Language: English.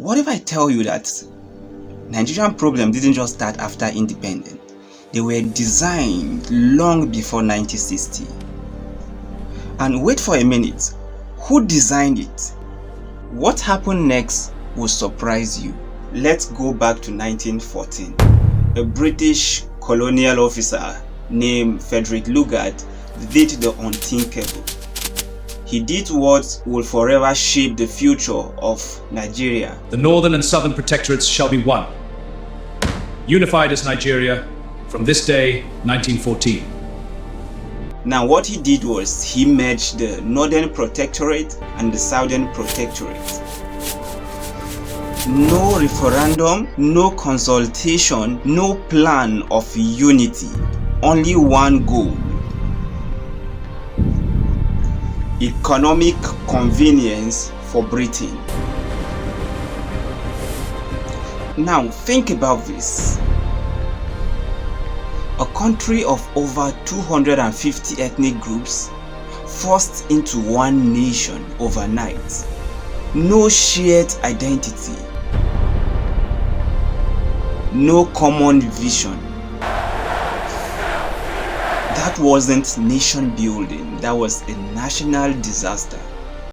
What if I tell you that Nigerian problem didn't just start after independence? They were designed long before 1960. And wait for a minute, who designed it? What happened next will surprise you. Let's go back to 1914. A British colonial officer named Frederick Lugard did the unthinkable. He did what will forever shape the future of Nigeria. The northern and southern protectorates shall be one, unified as Nigeria from this day, 1914. Now what he did was he merged the northern protectorate and the southern protectorate. No referendum, no consultation, no plan of unity, only one goal: economic convenience for Britain. Now think about this. A country of over 250 ethnic groups forced into one nation overnight. No shared identity. No common vision. That wasn't nation building, that was a national disaster.